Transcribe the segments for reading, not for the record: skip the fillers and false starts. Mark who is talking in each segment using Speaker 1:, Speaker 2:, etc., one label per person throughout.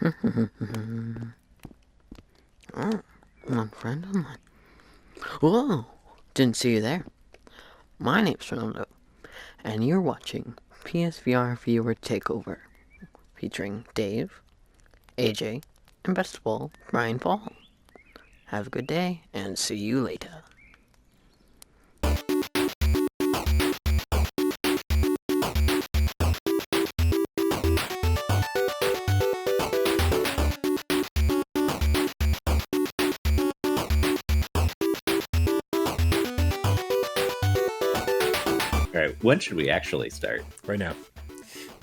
Speaker 1: Oh, one friend of mine. Whoa, didn't see you there. My name's Fernando, and you're watching PSVR Viewer Takeover, featuring Dave, AJ, and best of all, Brian Paul. Have a good day, and see you later.
Speaker 2: All right, when should we actually start?
Speaker 3: Right now.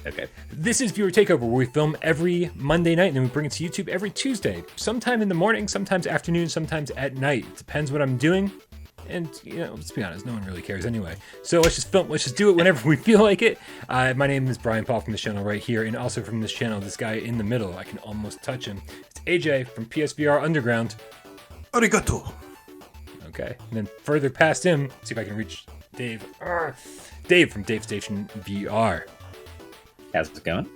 Speaker 2: Okay.
Speaker 3: This is Viewer Takeover, where we film every Monday night and then we bring it to YouTube every Tuesday. Sometime in the morning, sometimes afternoon, sometimes at night. It depends what I'm doing. And, let's be honest, no one really cares anyway. So let's just do it whenever we feel like it. My name is Brian Paul from this channel right here, and also from this channel, this guy in the middle. I can almost touch him. It's AJ from PSVR Underground.
Speaker 4: Arigato.
Speaker 3: Okay. And then further past him, see if I can reach Dave. Dave from Dave Station VR.
Speaker 2: How's it going?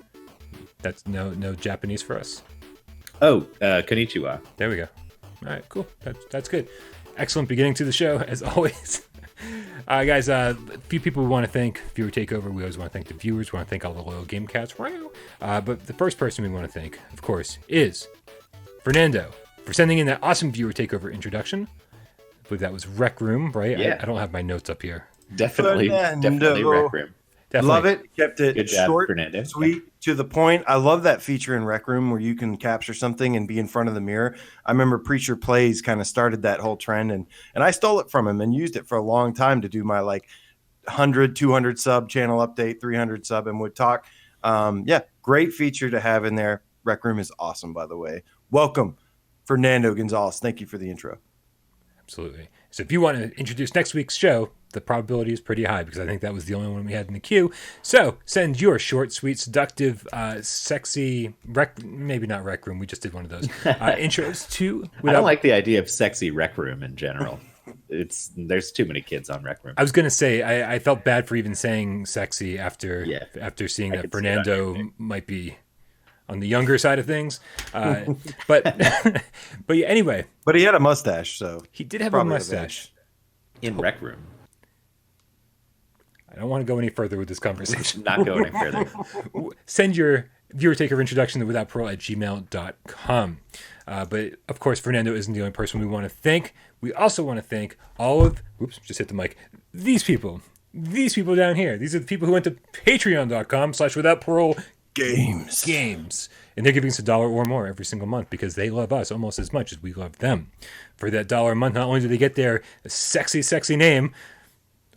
Speaker 3: That's no Japanese for us.
Speaker 2: Oh, konnichiwa.
Speaker 3: There we go. All right, cool. That's good. Excellent beginning to the show, as always. Guys, a few people we want to thank. Viewer Takeover, we always want to thank the viewers. We want to thank all the loyal game cats. But the first person we want to thank, of course, is Fernando for sending in that awesome Viewer Takeover introduction. I believe that was Rec Room, right?
Speaker 2: Yeah.
Speaker 3: I don't have my notes up here.
Speaker 2: Definitely Rec Room.
Speaker 3: Definitely.
Speaker 4: Love it. Kept it
Speaker 2: Good job,
Speaker 4: short,
Speaker 2: Fernando.
Speaker 4: sweet, to the point. I love that feature in Rec Room where you can capture something and be in front of the mirror. I remember Preacher Plays kind of started that whole trend, and I stole it from him and used it for a long time to do my 100, 200 sub channel update, 300 sub, and would talk. Great feature to have in there. Rec Room is awesome, by the way. Welcome, Fernando Gonzalez. Thank you for the intro.
Speaker 3: Absolutely. So if you want to introduce next week's show, the probability is pretty high because I think that was the only one we had in the queue. So send your short, sweet, seductive, sexy, maybe not Rec Room. We just did one of those intros to.
Speaker 2: I don't like the idea of sexy Rec Room in general. There's too many kids on Rec Room.
Speaker 3: I was going to say, I felt bad for even saying sexy after seeing that Fernando might be on the younger side of things. But yeah, anyway.
Speaker 4: But he had a mustache, so.
Speaker 3: He did have a mustache.
Speaker 2: In Rec Room.
Speaker 3: I don't want to go any further with this conversation.
Speaker 2: Not go any further.
Speaker 3: Send your Viewer Takeover introduction to withoutparole@gmail.com. But of course, Fernando isn't the only person we want to thank. We also want to thank all of, just hit the mic, these people down here. These are the people who went to patreon.com/withoutparole games. And they're giving us $1 or more every single month because they love us almost as much as we love them. For that $1 a month, not only do they get their sexy name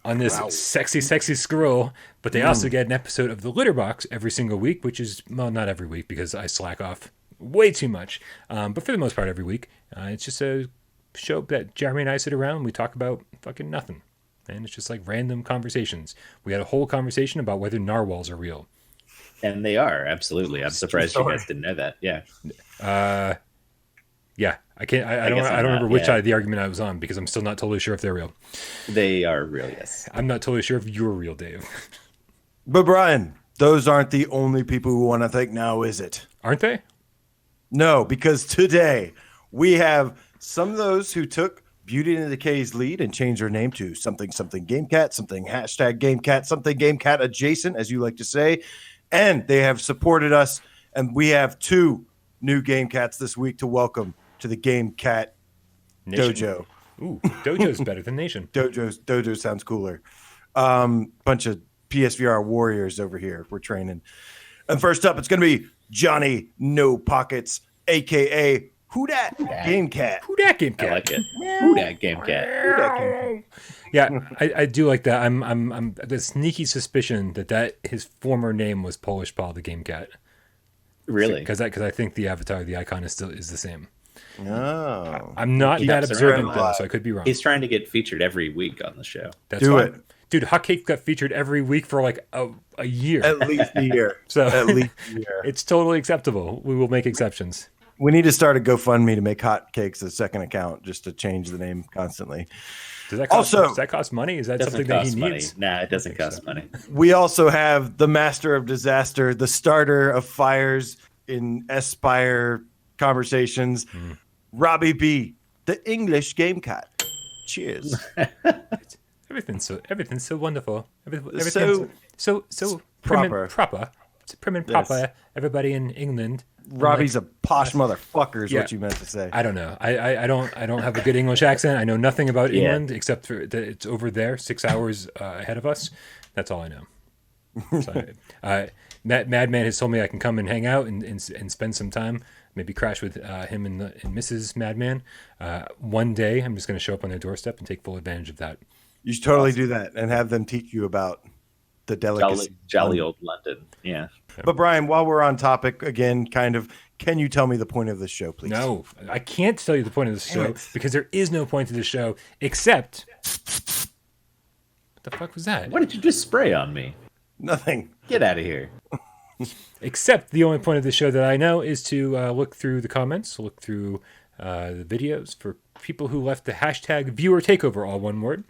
Speaker 3: on this sexy scroll, but they also get an episode of the Litter Box every single week, which is, well, not every week because I slack off way too much. But for the most part, every week. It's just a show that Jeremy and I sit around and we talk about fucking nothing. And it's just like random conversations. We had a whole conversation about whether narwhals are real.
Speaker 2: And they are, absolutely. I'm surprised you guys didn't know that. Yeah.
Speaker 3: Yeah, I can't. I don't remember which side of the argument I was on because I'm still not totally sure if they're real.
Speaker 2: They are real, yes.
Speaker 3: I'm not totally sure if you're real, Dave.
Speaker 4: But Brian, those aren't the only people we want to thank now, is it?
Speaker 3: Aren't they?
Speaker 4: No, because today we have some of those who took Beauty and the Decay's lead and changed their name to something GameCat, something #GameCat, something GameCat adjacent, as you like to say. And they have supported us. And we have 2 new GameCats this week to welcome to the GameCat Dojo.
Speaker 3: Ooh, Dojo's better than Nation.
Speaker 4: Dojo sounds cooler. Bunch of PSVR warriors over here. We're training. And first up, it's going to be Johnny No Pockets, a.k.a. Who Dat GameCat.
Speaker 3: Who Dat GameCat?
Speaker 2: I like it. Who Dat GameCat.
Speaker 3: Yeah, I do like that. I'm the sneaky suspicion that his former name was Polish Paul the GameCat.
Speaker 2: Really?
Speaker 3: Because I think the avatar, the icon is the same.
Speaker 4: Oh.
Speaker 3: I'm not that observant though, so I could be wrong.
Speaker 2: He's trying to get featured every week on the show.
Speaker 3: That's fine. Dude, Hotcake got featured every week for a year.
Speaker 4: At least a year.
Speaker 3: So
Speaker 4: at least a year.
Speaker 3: It's totally acceptable. We will make exceptions.
Speaker 4: We need to start a GoFundMe to make Hotcakes a second account just to change the name constantly.
Speaker 3: Does that cost money? Is that something that he needs?
Speaker 2: Nah, it doesn't cost money.
Speaker 4: We also have the master of disaster, the starter of fires, in Espire conversations. Robbie B, the English game cat. Cheers.
Speaker 3: Everything's so wonderful. Everything's
Speaker 4: So
Speaker 3: so
Speaker 4: proper.
Speaker 3: proper. It's prim and
Speaker 4: Yes.
Speaker 3: proper. Everybody in England.
Speaker 4: Robbie's a posh motherfucker is
Speaker 3: Yeah.
Speaker 4: what you meant to say.
Speaker 3: I don't know. I don't have a good English accent. I know nothing about
Speaker 2: Yeah.
Speaker 3: England except for that it's over there, 6 hours ahead of us. That's all I know. So, Madman has told me I can come and hang out and spend some time. Maybe crash with him and Mrs. Madman. One day, I'm just going to show up on their doorstep and take full advantage of that.
Speaker 4: You should totally do that and have them teach you about the delicacy.
Speaker 2: Jolly old London. Yeah.
Speaker 4: But Brian, while we're on topic again, can you tell me the point of the show, please?
Speaker 3: No, I can't tell you the point of the show because there is no point to the show except. What the fuck was that?
Speaker 2: What did you just spray on me?
Speaker 4: Nothing.
Speaker 2: Get out of here.
Speaker 3: Except the only point of the show that I know is to look through the comments, look through the videos for people who left the hashtag viewer takeover, all one word.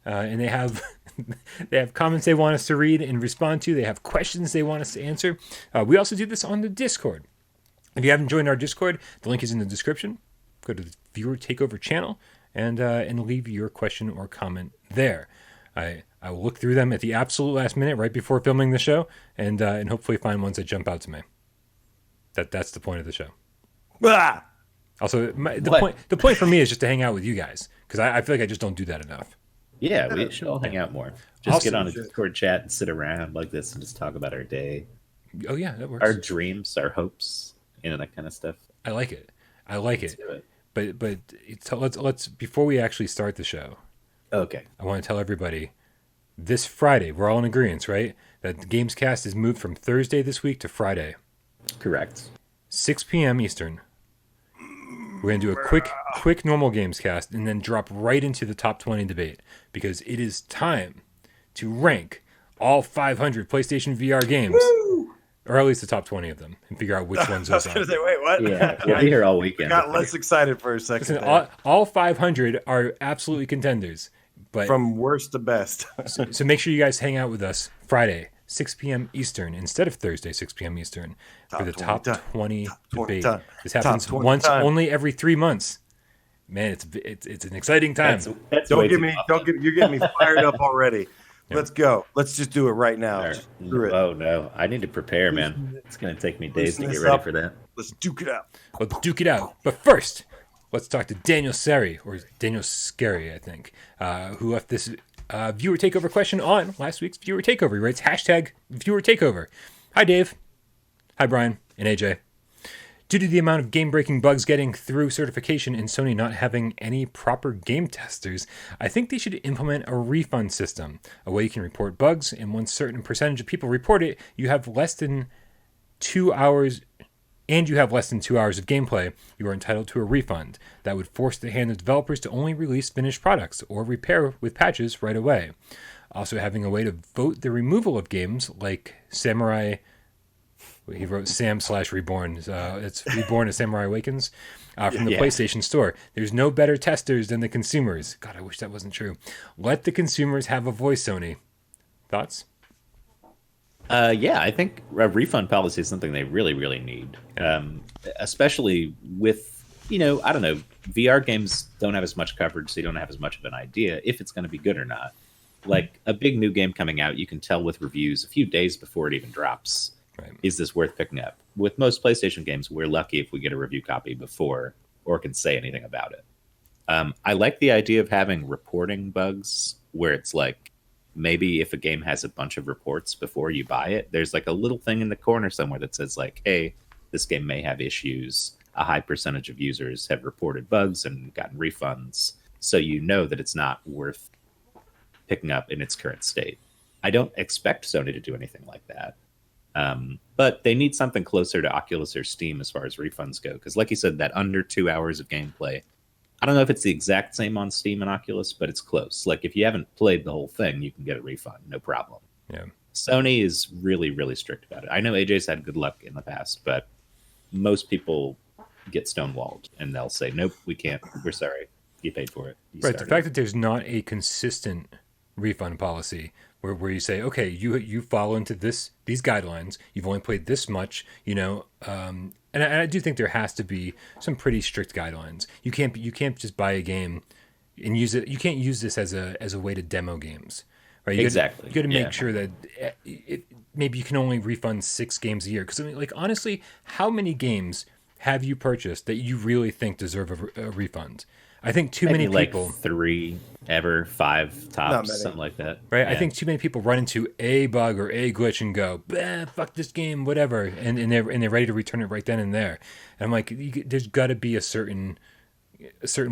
Speaker 3: And they have they have comments they want us to read and respond to. They have questions they want us to answer. We also do this on the Discord. If you haven't joined our Discord, the link is in the description. Go to the viewer takeover channel and leave your question or comment there. I will look through them at the absolute last minute, right before filming the show, and hopefully find ones that jump out to me. That's the point of the show.
Speaker 4: Ah!
Speaker 3: Also, the point for me is just to hang out with you guys because I feel like I just don't do that enough.
Speaker 2: Yeah, we should all hang out more. Just
Speaker 3: Also-
Speaker 2: get on a Discord chat and sit around like this and just talk about our day,
Speaker 3: Oh yeah, that works.
Speaker 2: our dreams, our hopes, that kind of stuff.
Speaker 3: I like it. I like
Speaker 2: Let's
Speaker 3: it.
Speaker 2: do it.
Speaker 3: But let's before we actually start the show,
Speaker 2: Okay.
Speaker 3: I want to tell everybody this Friday, we're all in agreement, right? That the Gamescast is moved from Thursday this week to Friday,
Speaker 2: Correct.
Speaker 3: 6 p.m. Eastern. We're going to do a quick normal Gamescast and then drop right into the top 20 debate because it is time to rank all 500 PlayStation VR games, or at least the top 20 of them, and figure out which ones
Speaker 4: I was
Speaker 3: those
Speaker 4: going
Speaker 3: are.
Speaker 4: to say, wait, what?
Speaker 2: Yeah, we'll be here all weekend.
Speaker 4: Got less excited for a second.
Speaker 3: Listen,
Speaker 4: there.
Speaker 3: all 500 are absolutely contenders, but
Speaker 4: From worst to best.
Speaker 3: so make sure you guys hang out with us Friday, 6 p.m. Eastern, instead of Thursday, 6 p.m. Eastern, for the top 20 debate. This happens
Speaker 4: Top 20
Speaker 3: once,
Speaker 4: time.
Speaker 3: only every 3 months. Man, it's an exciting time.
Speaker 2: That's way too often.
Speaker 4: You're getting me fired up already. Let's go. Let's just do it right now.
Speaker 2: All right.
Speaker 4: Just screw it.
Speaker 2: Oh no, I need to prepare, man. It's gonna take me days to
Speaker 4: Loosen
Speaker 2: get
Speaker 4: this
Speaker 2: ready
Speaker 4: up.
Speaker 2: for that.
Speaker 4: Let's duke it out.
Speaker 3: Let's duke it out. But first, let's talk to Daniel Seri, or Daniel Scary, I think, who left this viewer takeover question on last week's viewer takeover. He writes hashtag viewer takeover. Hi, Dave. Hi, Brian and AJ. Due to the amount of game-breaking bugs getting through certification and Sony not having any proper game testers, I think they should implement a refund system, a way you can report bugs, and once a certain percentage of people report it, you have less than 2 hours, and you have less than 2 hours of gameplay, you are entitled to a refund. That would force the hand of developers to only release finished products or repair with patches right away. Also having a way to vote the removal of games like Samurai. He wrote Sam/Reborn. It's Reborn of Samurai Awakens from the PlayStation Store. There's no better testers than the consumers. God, I wish that wasn't true. Let the consumers have a voice, Sony. Thoughts?
Speaker 2: Yeah, I think a refund policy is something they really, really need. Especially with, I don't know, VR games don't have as much coverage, so you don't have as much of an idea if it's going to be good or not. Like a big new game coming out, you can tell with reviews a few days before it even drops.
Speaker 3: Right.
Speaker 2: Is this worth picking up? With most PlayStation games, we're lucky if we get a review copy before or can say anything about it. I like the idea of having reporting bugs where it's like maybe if a game has a bunch of reports before you buy it, there's like a little thing in the corner somewhere that says like, hey, this game may have issues. A high percentage of users have reported bugs and gotten refunds. So you know that it's not worth picking up in its current state. I don't expect Sony to do anything like that. But they need something closer to Oculus or Steam as far as refunds go. Because like you said, that under 2 hours of gameplay, I don't know if it's the exact same on Steam and Oculus, but it's close. Like if you haven't played the whole thing, you can get a refund, no problem.
Speaker 3: Yeah.
Speaker 2: Sony is really, really strict about it. I know AJ's had good luck in the past, but most people get stonewalled and they'll say, nope, we can't. We're sorry. You paid for it. You
Speaker 3: Right. The
Speaker 2: started.
Speaker 3: fact that there's not a consistent refund policy where you say, okay, you fall into these guidelines. You've only played this much, and I do think there has to be some pretty strict guidelines. You can't just buy a game and use it. You can't use this as a way to demo games, right?
Speaker 2: Exactly.
Speaker 3: You got to
Speaker 2: Yeah.
Speaker 3: make sure that maybe you can only refund 6 games a year. Because like honestly, how many games have you purchased that you really think deserve a refund? I think too
Speaker 2: Maybe
Speaker 3: many people.
Speaker 2: like 3 ever, 5
Speaker 4: Not
Speaker 2: tops,
Speaker 4: many.
Speaker 2: something like that.
Speaker 3: Right, I
Speaker 2: Yeah.
Speaker 3: think too many people run into a bug or a glitch and go, bah, "Fuck this game, whatever," and they're ready to return it right then and there. And I'm like, there's got to be a certain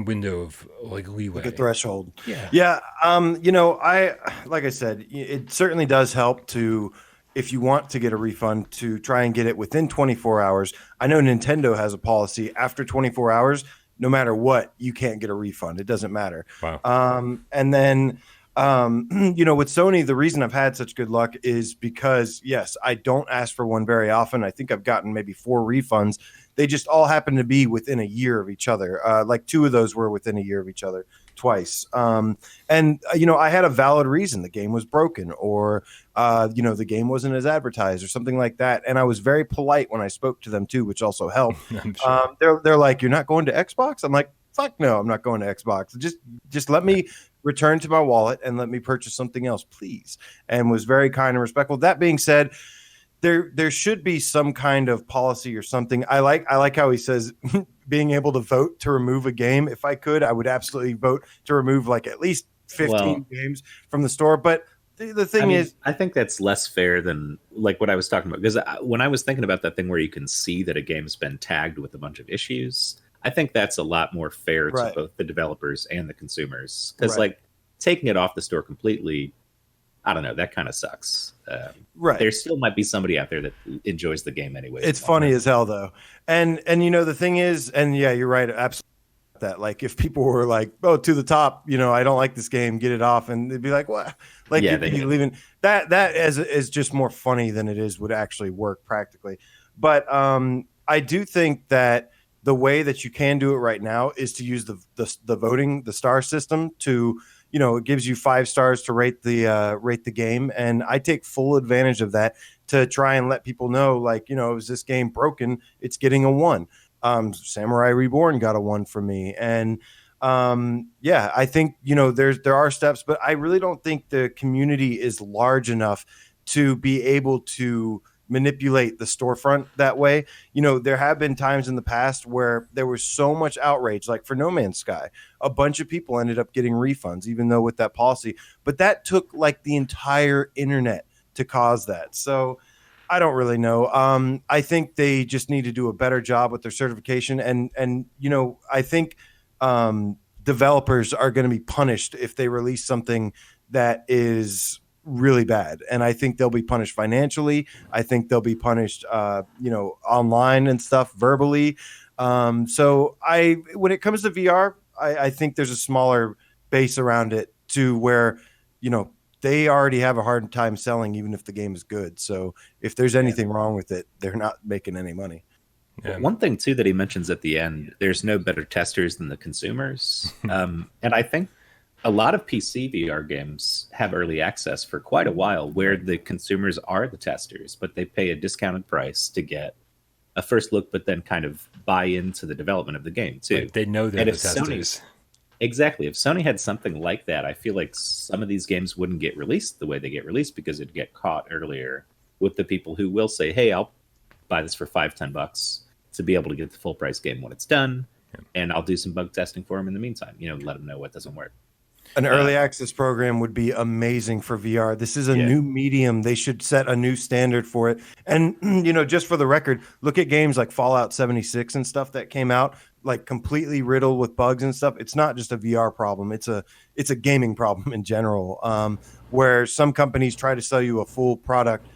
Speaker 3: window of like leeway.
Speaker 4: Like a threshold.
Speaker 3: Yeah.
Speaker 4: Yeah. I like I said, it certainly does help to, if you want to get a refund, to try and get it within 24 hours. I know Nintendo has a policy after 24 hours, no matter what, you can't get a refund. It doesn't matter.
Speaker 3: Wow.
Speaker 4: And then with Sony, the reason I've had such good luck is because, yes, I don't ask for one very often. I think I've gotten maybe 4 refunds. They just all happen to be within a year of each other. Like 2 of those were within a year of each other twice. I had a valid reason. The game was broken, or, the game wasn't as advertised or something like that. And I was very polite when I spoke to them too, which also helped.
Speaker 3: I'm sure.
Speaker 4: They're like, "You're not going to Xbox?" I'm like, "Fuck no, I'm not going to Xbox. Just let me return to my wallet and let me purchase something else, please." And was very kind and respectful. That being said, there should be some kind of policy or something. I like how he says being able to vote to remove a game. If I could, I would absolutely vote to remove like at least 15 games from the store. But the thing is,
Speaker 2: I think that's less fair than like what I was talking about. Because when I was thinking about that thing where you can see that a game's been tagged with a bunch of issues, I think that's a lot more fair to
Speaker 4: Right.
Speaker 2: both the developers and the consumers. Because
Speaker 4: Right.
Speaker 2: like taking it off the store completely, I don't know, that kind of sucks.
Speaker 4: right.
Speaker 2: There still might be somebody out there that enjoys the game anyway.
Speaker 4: It's funny as hell though. And the thing is, and yeah, you're right, absolutely, that like if people were like, "Oh, to the top, I don't like this game, get it off," and they'd be like, "What?" Like
Speaker 2: Yeah,
Speaker 4: you'd
Speaker 2: they
Speaker 4: be
Speaker 2: hate it.
Speaker 4: leaving that is just more funny than it is would actually work practically. But I do think that the way that you can do it right now is to use the voting, the star system to, it gives you 5 stars to rate the game, and I take full advantage of that to try and let people know, like, is this game broken? It's getting a 1. Samurai Reborn got a 1 from me, and I think there are steps, but I really don't think the community is large enough to be able to manipulate the storefront that way. There have been times in the past where there was so much outrage, like for No Man's Sky, a bunch of people ended up getting refunds, even though with that policy, but that took like the entire internet to cause that. So I don't really know. I think they just need to do a better job with their certification, and I think developers are going to be punished if they release something that is really bad, and I think they'll be punished financially. I think they'll be punished, online and stuff, verbally. So when it comes to VR, I think there's a smaller base around it to where, they already have a hard time selling, even if the game is good. So if there's anything wrong with it, they're not making any money.
Speaker 3: Yeah.
Speaker 2: One thing too that he mentions at the end, there's no better testers than the consumers. And I think a lot of PC VR games have early access for quite a while where the consumers are the testers, but they pay a discounted price to get a first look, but then kind of buy into the development of the game too.
Speaker 3: Like, they know they're
Speaker 2: And
Speaker 3: the
Speaker 2: if
Speaker 3: testers.
Speaker 2: Exactly. If Sony had something like that, I feel like some of these games wouldn't get released the way they get released because it'd get caught earlier with the people who will say, "Hey, I'll buy this for $5-10 to be able to get the full price game when it's done, and I'll do some bug testing for them in the meantime. Let them know what doesn't work."
Speaker 4: An early access program would be amazing for VR. This is a
Speaker 2: Yeah.
Speaker 4: new medium. They should set a new standard for it. And, just for the record, look at games like Fallout 76 and stuff that came out, like completely riddled with bugs and stuff. It's not just a VR problem. It's a gaming problem in general, where some companies try to sell you a full product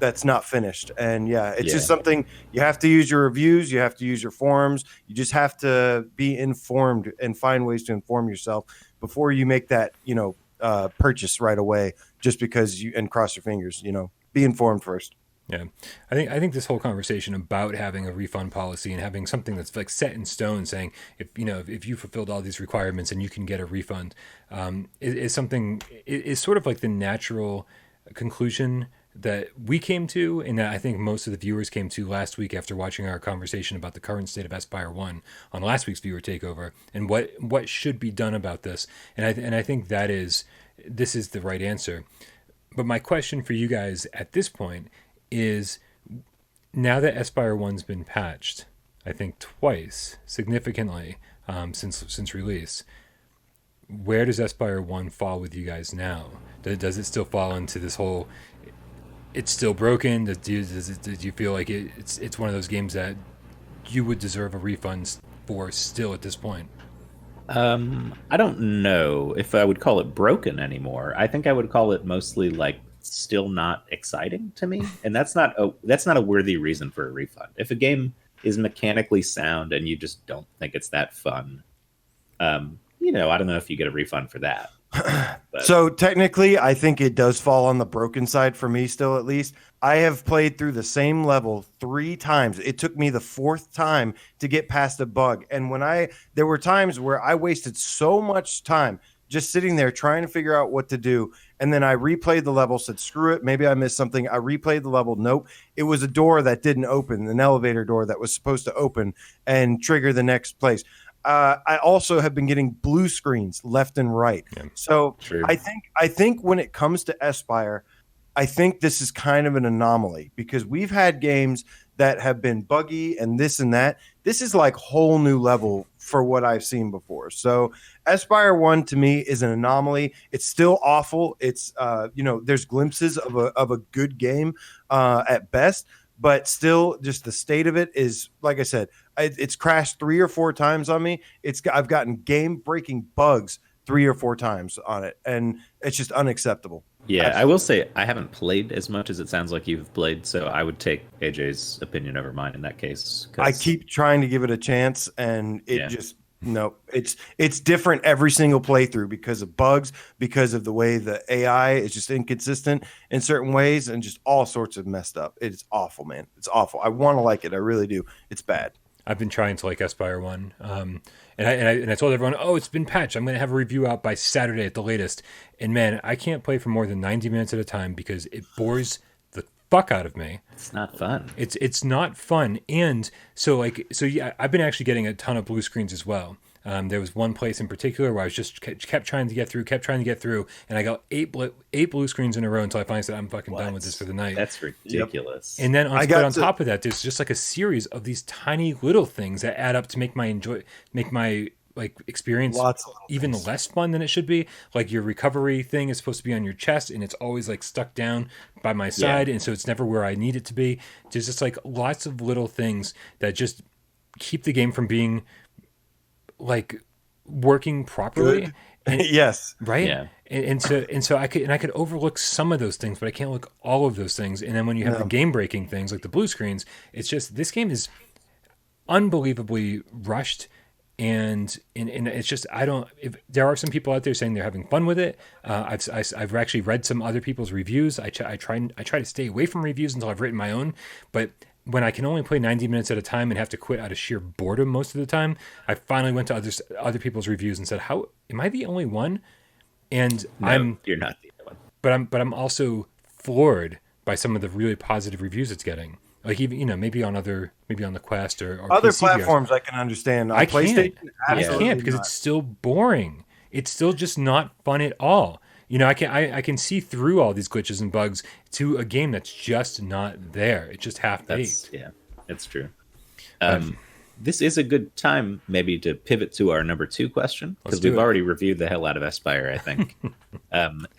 Speaker 4: that's not finished. And it's just something you have to use your reviews. You have to use your forums. You just have to be informed and find ways to inform yourself before you make that, purchase right away, just because and cross your fingers, be informed first.
Speaker 3: Yeah, I think this whole conversation about having a refund policy and having something that's like set in stone, saying if you fulfilled all these requirements and you can get a refund, is something is sort of like the natural conclusion that we came to, and that I think most of the viewers came to last week after watching our conversation about the current state of Espire One on last week's viewer takeover and what should be done about this. And I think this is the right answer. But my question for you guys at this point is, now that Espire One's been patched, I think twice significantly since release, where does Espire One fall with you guys now? Does it still fall into this whole? It's still broken. Do you feel like it's one of those games that you would deserve a refund for still at this point?
Speaker 2: I don't know if I would call it broken anymore. I think I would call it mostly like still not exciting to me, and that's not a worthy reason for a refund. If a game is mechanically sound and you just don't think it's that fun, I don't know if you get a refund for that. But.
Speaker 4: So technically, I think it does fall on the broken side for me still, at least. I have played through the same level 3 times. It took me the 4th time to get past a bug. And there were times where I wasted so much time just sitting there trying to figure out what to do. And then I replayed the level, said, screw it, maybe I missed something. I replayed the level. Nope. It was a door that didn't open, an elevator door that was supposed to open and trigger the next place. I also have been getting blue screens left and right. Yeah, so true. I think when it comes to Espire, I think this is kind of an anomaly because we've had games that have been buggy and this and that. This is like whole new level for what I've seen before. So Espire 1 to me is an anomaly. It's still awful. It's there's glimpses of a good game at best. But still, just the state of it is, like I said, it's crashed 3 or 4 times on me. I've gotten game-breaking bugs 3 or 4 times on it, and it's just unacceptable.
Speaker 2: Yeah, absolutely. I will say I haven't played as much as it sounds like you've played, so I would take AJ's opinion over mine in that case.
Speaker 4: I keep trying to give it a chance, and it just no. It's different every single playthrough because of bugs, because of the way the AI is just inconsistent in certain ways, and just all sorts of messed up. It's awful, man. It's awful. I want to like it. I really do. It's bad.
Speaker 3: I've been trying to like Espire 1. And I told everyone, oh, it's been patched. I'm going to have a review out by Saturday at the latest. And man, I can't play for more than 90 minutes at a time because it bores the fuck out of me.
Speaker 2: It's not fun.
Speaker 3: It's not fun. And so yeah, I've been actually getting a ton of blue screens as well. There was one place in particular where I was just kept trying to get through, and I got eight blue screens in a row until I finally said, I'm fucking done with this for the night.
Speaker 2: That's ridiculous.
Speaker 3: Yep. And then on top of that, there's just like a series of these tiny little things that add up to make my like experience even less fun than it should be. Like your recovery thing is supposed to be on your chest, and it's always like stuck down by my side, and so it's never where I need it to be. There's just like lots of little things that just keep the game from being like working properly.
Speaker 4: And, yes.
Speaker 3: Right.
Speaker 2: Yeah.
Speaker 3: And so I could overlook some of those things, but I can't look all of those things. And then when you have the game breaking things like the blue screens, it's just, this game is unbelievably rushed. And it's just, if there are some people out there saying they're having fun with it. I've actually read some other people's reviews. I try to stay away from reviews until I've written my own, but when I can only play 90 minutes at a time and have to quit out of sheer boredom most of the time, I finally went to other people's reviews and said, "How am I the only one?" And
Speaker 2: no, you're not the only
Speaker 3: one. But I'm also floored by some of the really positive reviews it's getting. Like even maybe on the Quest or
Speaker 4: other
Speaker 3: PC
Speaker 4: platforms, I can understand. On PlayStation,
Speaker 3: I can't because it's still boring. It's still just not fun at all. I can see through all these glitches and bugs to a game that's just not there. It's just half-baked.
Speaker 2: Yeah, that's true. This is a good time maybe to pivot to our number 2 question, because we've already reviewed the hell out of Espire, I think.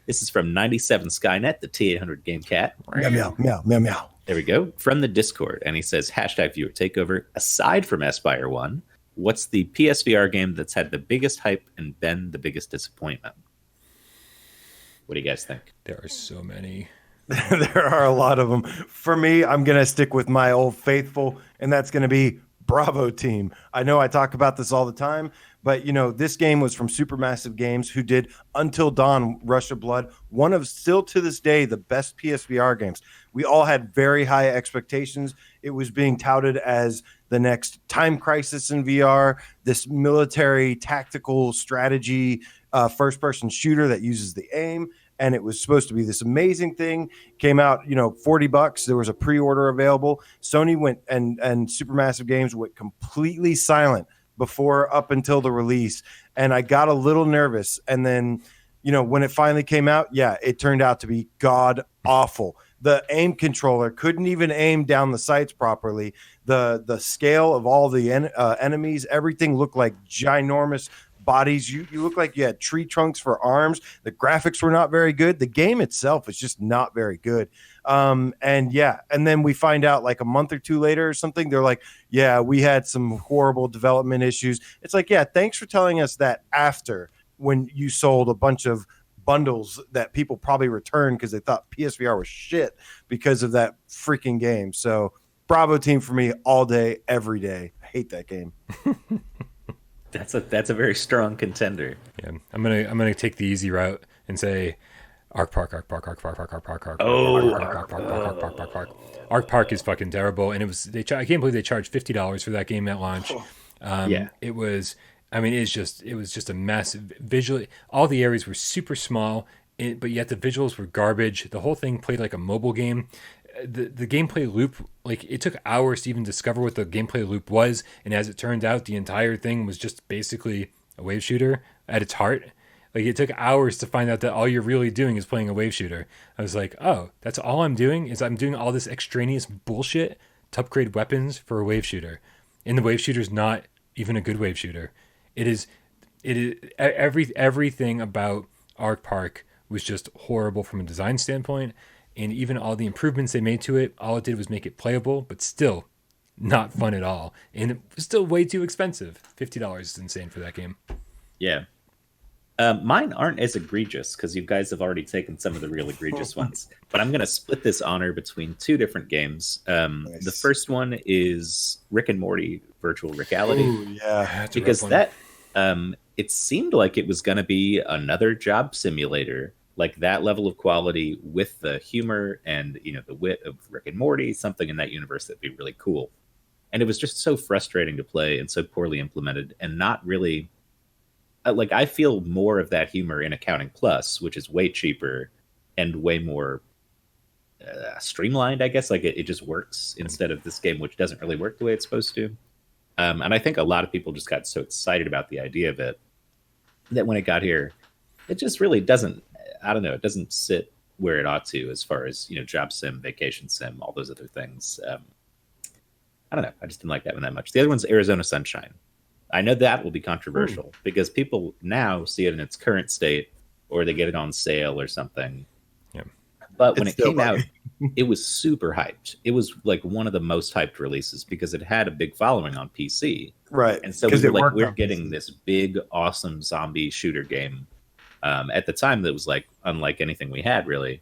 Speaker 2: This is from 97 Skynet, the T800 game cat.
Speaker 4: Meow, meow, meow, meow, meow.
Speaker 2: There we go. From the Discord. And he says, #viewer takeover. Aside from Espire 1, what's the PSVR game that's had the biggest hype and been the biggest disappointment? What do you guys think?
Speaker 3: There are so many.
Speaker 4: There are a lot of them. For me, I'm going to stick with my old faithful, and that's going to be Bravo team. I know I talk about this all the time, but this game was from Supermassive Games, who did Until Dawn, Rush of Blood, one of still to this day the best PSVR games. We all had very high expectations. It was being touted as the next Time Crisis in VR, this military tactical strategy first-person shooter that uses the aim. And it was supposed to be this amazing thing. Came out, $40. There was a pre-order available. Sony went and Supermassive Games went completely silent up until the release. And I got a little nervous. And then, when it finally came out, it turned out to be god awful. The aim controller couldn't even aim down the sights properly. The scale of all the enemies, everything looked like ginormous bodies. You look like you had tree trunks for arms. The graphics were not very good. The game itself was just not very good. And then we find out like a month or two later or something, they're like, we had some horrible development issues. It's like, thanks for telling us that after, when you sold a bunch of bundles that people probably returned because they thought PSVR was shit because of that freaking game. So Bravo team for me all day, every day. I hate that game.
Speaker 2: That's a very strong contender.
Speaker 3: Yeah, I'm gonna take the easy route and say Arc Park.
Speaker 2: Oh,
Speaker 3: Arc Park is fucking terrible, and I can't believe they charged $50 for that game at launch. It was just a massive visually. All the areas were super small, but yet the visuals were garbage. The whole thing played like a mobile game. The gameplay loop, like it took hours to even discover what the gameplay loop was, and as it turned out, the entire thing was just basically a wave shooter at its heart. Like it took hours to find out that all you're really doing is playing a wave shooter. I was like, oh, that's all I'm doing is I'm doing all this extraneous bullshit to upgrade weapons for a wave shooter, and the wave shooter's not even a good wave shooter. It is everything about Arc Park was just horrible from a design standpoint. And even all the improvements they made to it, all it did was make it playable, but still not fun at all. And it was still way too expensive. $50 is insane for that game.
Speaker 2: Yeah. Mine aren't as egregious because you guys have already taken some of the real egregious ones. But I'm going to split this honor between two different games.
Speaker 4: Nice.
Speaker 2: The first one is Rick and Morty Virtual Reality.
Speaker 4: Ooh, yeah.
Speaker 2: Because it seemed like it was going to be another job simulator. Like that level of quality with the humor and the wit of Rick and Morty, something in that universe that'd be really cool. And it was just so frustrating to play and so poorly implemented and not really like I feel more of that humor in Accounting Plus, which is way cheaper and way more streamlined, I guess. Like it just works instead of this game, which doesn't really work the way it's supposed to. And I think a lot of people just got so excited about the idea of it that when it got here, it just really doesn't. I don't know. It doesn't sit where it ought to as far as, job sim, vacation sim, all those other things. I don't know. I just didn't like that one that much. The other one's Arizona Sunshine. I know that will be controversial because people now see it in its current state or they get it on sale or something.
Speaker 3: Yeah.
Speaker 2: But when it came out, it was super hyped. It was like one of the most hyped releases because it had a big following on PC.
Speaker 4: Right.
Speaker 2: And so we're getting this big, awesome zombie shooter game. At the time, that was like unlike anything we had, really.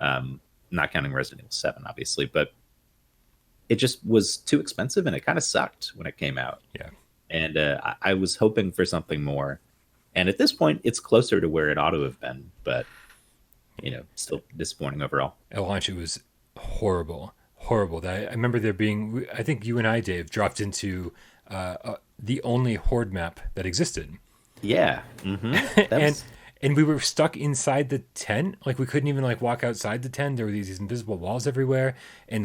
Speaker 2: Not counting Resident Evil 7, obviously, but it just was too expensive, and it kind of sucked when it came out.
Speaker 3: Yeah,
Speaker 2: and I was hoping for something more, and at this point, it's closer to where it ought to have been, but still disappointing overall.
Speaker 3: At launch, it was horrible. I remember there being, I think you and I, Dave, dropped into the only horde map that existed.
Speaker 2: Yeah,
Speaker 3: And we were stuck inside the tent. Like we couldn't even walk outside the tent. There were these invisible walls everywhere, and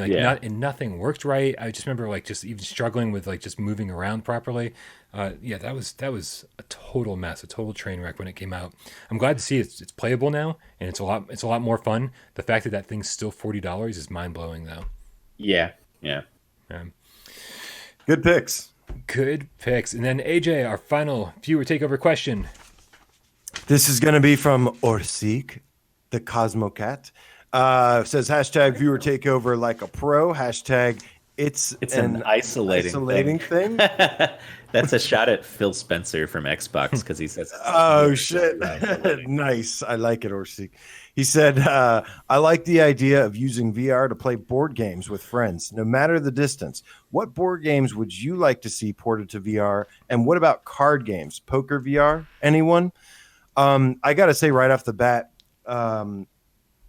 Speaker 3: nothing worked right. I just remember just even struggling with just moving around properly. That was a total mess, a total train wreck when it came out. I'm glad to see it's playable now, and it's a lot more fun. The fact that thing's still $40 is mind blowing, though.
Speaker 2: Yeah.
Speaker 4: Good picks.
Speaker 3: And then AJ, our final viewer takeover question.
Speaker 4: This is going to be from Orsik, the Cosmocat. Says hashtag viewer takeover like a pro. Hashtag It's
Speaker 2: an isolating
Speaker 4: thing.
Speaker 2: That's a shot at Phil Spencer from Xbox because he says,
Speaker 4: Oh shit! Nice, I like it, Orsi. He said, "I like the idea of using VR to play board games with friends, no matter the distance. What board games would you like to see ported to VR? And what about card games? Poker VR? Anyone?" I got to say right off the bat, I'm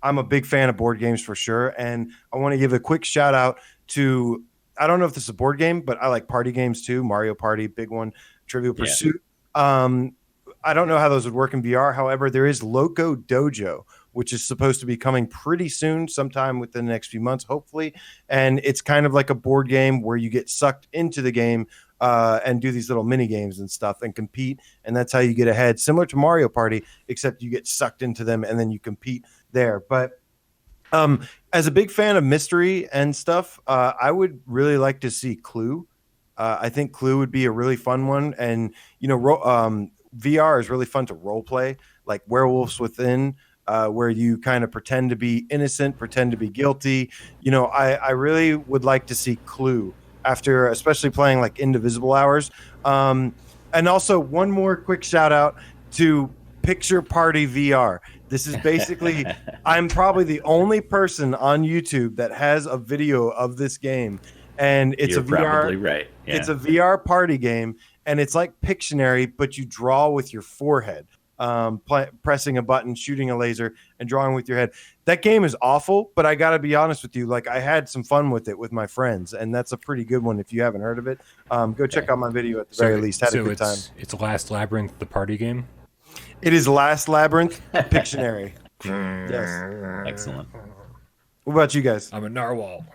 Speaker 4: a big fan of board games for sure, and I want to give a quick shout out to. I don't know if this is a board game, but I like party games too. Mario Party, big one. Trivial Pursuit. I don't know how those would work in VR. However, there is Loco Dojo, which is supposed to be coming pretty soon, sometime within the next few months, hopefully. And it's kind of like a board game where you get sucked into the game and do these little mini games and stuff and compete. And that's how you get ahead, similar to Mario Party, except you get sucked into them and then you compete there. But as a big fan of mystery and stuff, I would really like to see Clue. I think Clue would be a really fun one. And, VR is really fun to role play, like Werewolves Within, where you kind of pretend to be innocent, pretend to be guilty. I really would like to see Clue after, especially playing like Indivisible Hours. And also, one more quick shout out to Picture Party VR. This is basically, I'm probably the only person on YouTube that has a video of this game. And it's
Speaker 2: You're
Speaker 4: a VR.
Speaker 2: probably right. Yeah.
Speaker 4: It's a VR party game, and it's like Pictionary, but you draw with your forehead, pressing a button, shooting a laser, and drawing with your head. That game is awful, but I got to be honest with you. Like, I had some fun with it with my friends, and that's a pretty good one. If you haven't heard of it, go check out my video at the very least. Had a good time.
Speaker 3: It's Last Labyrinth, the party game.
Speaker 4: It is Last Labyrinth, Pictionary. Yes.
Speaker 2: Excellent.
Speaker 4: What about you guys?
Speaker 3: I'm a narwhal.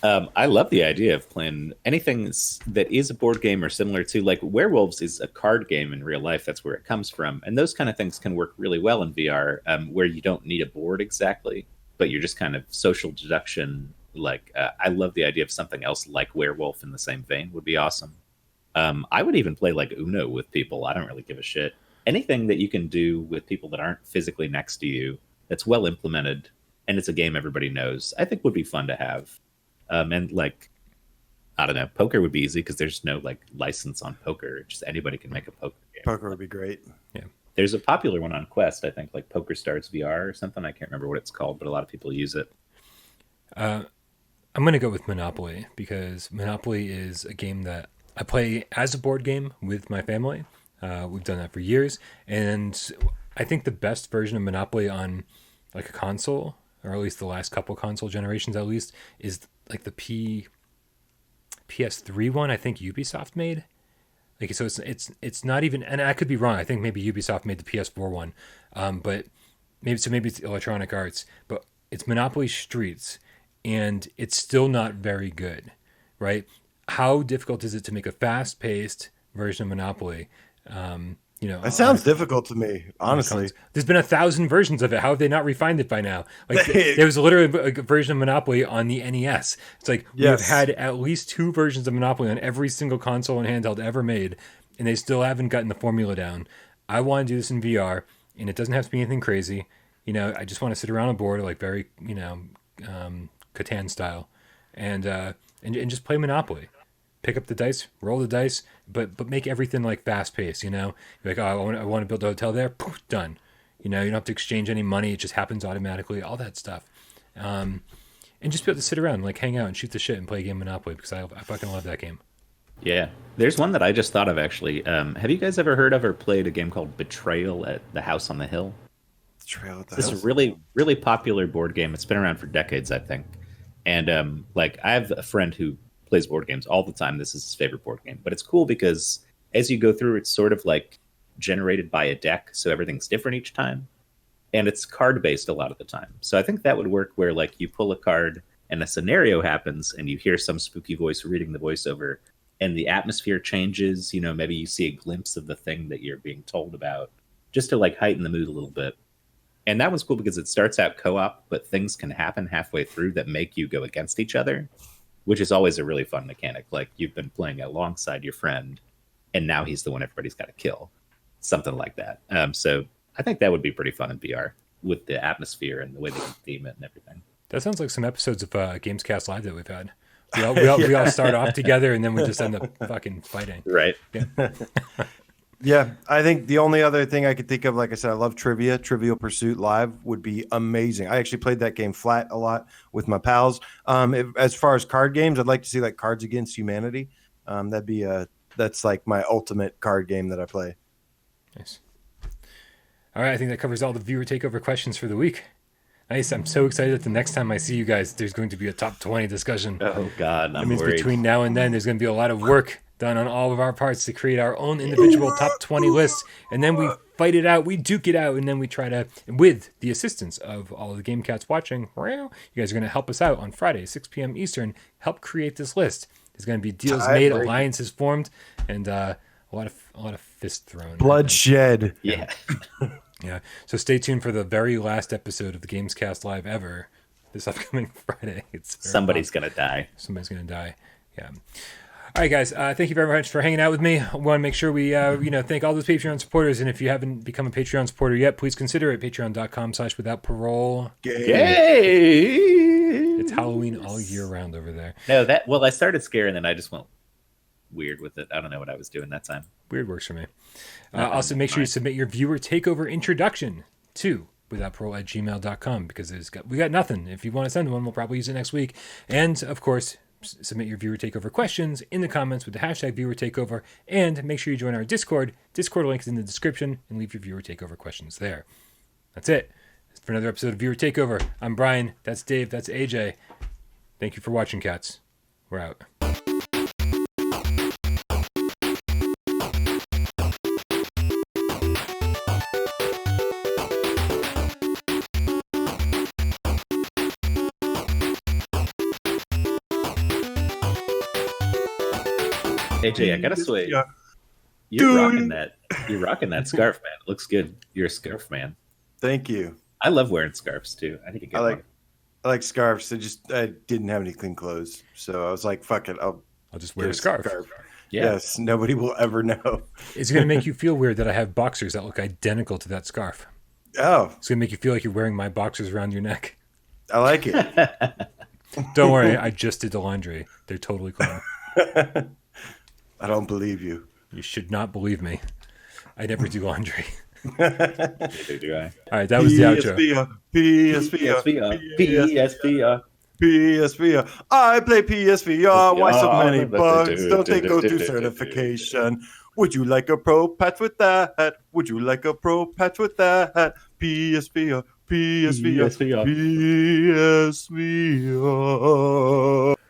Speaker 2: I love the idea of playing anything that is a board game or similar to, like, Werewolves is a card game in real life. That's where it comes from. And those kind of things can work really well in VR, where you don't need a board exactly, but you're just kind of social deduction. Like, I love the idea of something else like Werewolf in the same vein would be awesome. I would even play like Uno with people. I don't really give a shit. Anything that you can do with people that aren't physically next to you that's well implemented and it's a game everybody knows, I think would be fun to have. And like, I don't know, poker would be easy because there's no like license on poker. Just anybody can make a poker game.
Speaker 4: Poker would be great.
Speaker 3: Yeah.
Speaker 2: There's a popular one on Quest, I think, like Poker Stars VR or something. I can't remember what it's called, but a lot of people use it.
Speaker 3: I'm going to go with Monopoly because Monopoly is a game that I play as a board game with my family. We've done that for years. And I think the best version of Monopoly on like a console, or at least the last couple console generations at least, is like the PS3 one I think Ubisoft made. Like, so it's not even, and I could be wrong. I think maybe Ubisoft made the PS4 one, but maybe it's Electronic Arts. But it's Monopoly Streets, and it's still not very good, right? How difficult is it to make a fast-paced version of Monopoly?
Speaker 4: That sounds difficult to me, honestly.
Speaker 3: There's been 1,000 versions of it. How have they not refined it by now? Like, there was literally a version of Monopoly on the NES. It's like, we've had at least 2 versions of Monopoly on every single console and handheld ever made, and they still haven't gotten the formula down. I want to do this in VR, and it doesn't have to be anything crazy. I just want to sit around a board, like very, Catan style, and just play Monopoly. Pick up the dice, roll the dice, but make everything like fast paced. You're like, oh, I want to build a hotel there. Poof, done. You don't have to exchange any money. It just happens automatically. All that stuff, and just be able to sit around and like hang out and shoot the shit and play a game of Monopoly because I fucking love that game.
Speaker 2: Yeah, there's one that I just thought of actually. Have you guys ever heard of or played a game called Betrayal at the House on the Hill?
Speaker 4: Betrayal at the
Speaker 2: This is a really, really popular board game. It's been around for decades, I think. And like, I have a friend who plays board games all the time. This is his favorite board game. But it's cool because as you go through, it's sort of like generated by a deck, so everything's different each time. And it's card-based a lot of the time. So I think that would work where, like, you pull a card and a scenario happens and you hear some spooky voice reading the voiceover and the atmosphere changes. Maybe you see a glimpse of the thing that you're being told about just to, like, heighten the mood a little bit. And that was cool because it starts out co-op, but things can happen halfway through that make you go against each other, which is always a really fun mechanic. Like, you've been playing alongside your friend, and now he's the one everybody's got to kill. Something like that. So I think that would be pretty fun in VR with the atmosphere and the way they can theme it and everything.
Speaker 3: That sounds like some episodes of Gamescast Live that we've had. We all start off together and then we just end up fucking fighting.
Speaker 2: Right.
Speaker 3: Yeah.
Speaker 4: Yeah, I think the only other thing I could think of, like I said, I love trivia. Trivial Pursuit Live would be amazing. I actually played that game flat a lot with my pals. As far as card games, I'd like to see like Cards Against Humanity. That's like my ultimate card game that I play.
Speaker 3: Nice. All right, I think that covers all the viewer takeover questions for the week. Nice. I'm so excited that the next time I see you guys, there's going to be a top 20 discussion.
Speaker 2: Oh God,
Speaker 3: That
Speaker 2: I'm
Speaker 3: means
Speaker 2: worried.
Speaker 3: between now and then, there's going to be a lot of work done on all of our parts to create our own individual top 20 lists. And then we fight it out, we duke it out, and then we try to, with the assistance of all of the Game Cats watching, you guys are going to help us out on Friday, 6 p.m. Eastern, help create this list. There's going to be deals made, alliances formed, and a lot of fist thrown.
Speaker 4: Bloodshed.
Speaker 2: Yeah.
Speaker 3: Yeah. So stay tuned for the very last episode of the Gamescast Live ever this upcoming Friday.
Speaker 2: Somebody's gonna die.
Speaker 3: Somebody's going to die. Yeah. All right, guys. Thank you very much for hanging out with me. I want to make sure we, thank all those Patreon supporters. And if you haven't become a Patreon supporter yet, please consider it. Patreon.com/withoutparole.
Speaker 2: Yay!
Speaker 3: It's Halloween all year round over there.
Speaker 2: No, I started scaring, and I just went weird with it. I don't know what I was doing that time.
Speaker 3: Weird works for me. Also, make sure you submit your viewer takeover introduction to withoutparole@gmail.com because we got nothing. If you want to send one, we'll probably use it next week. And of course, submit your viewer takeover questions in the comments with the hashtag viewer takeover. And make sure you join our Discord. Discord link is in the description, and leave your viewer takeover questions there. That's it for another episode of Viewer Takeover. I'm Brian. That's Dave. That's AJ. Thank you for watching, cats. We're out.
Speaker 2: AJ, I gotta say,
Speaker 4: Yeah.
Speaker 2: You're rocking that scarf, man. It looks good. You're a scarf man.
Speaker 4: Thank you.
Speaker 2: I love wearing scarves too. I need to get one.
Speaker 4: I like scarves. I didn't have any clean clothes, so I was like, "Fuck it, I'll
Speaker 3: just wear
Speaker 4: get
Speaker 3: a scarf."
Speaker 2: Yeah.
Speaker 4: Yes, nobody will ever know.
Speaker 3: It's going to make you feel weird that I have boxers that look identical to that scarf.
Speaker 4: Oh,
Speaker 3: It's going to make you feel like you're wearing my boxers around your neck.
Speaker 4: I like it.
Speaker 3: Don't worry, I just did the laundry. They're totally clean.
Speaker 4: I don't believe you.
Speaker 3: You should not believe me. I never do laundry.
Speaker 2: Neither do I.
Speaker 3: All right, that was the outro.
Speaker 2: PSVR.
Speaker 4: PSVR. I play PSVR. Why so many bugs? Don't they go to certification? Would you like a pro patch with that? Would you like a pro patch with that? PSVR. PSVR. PSVR.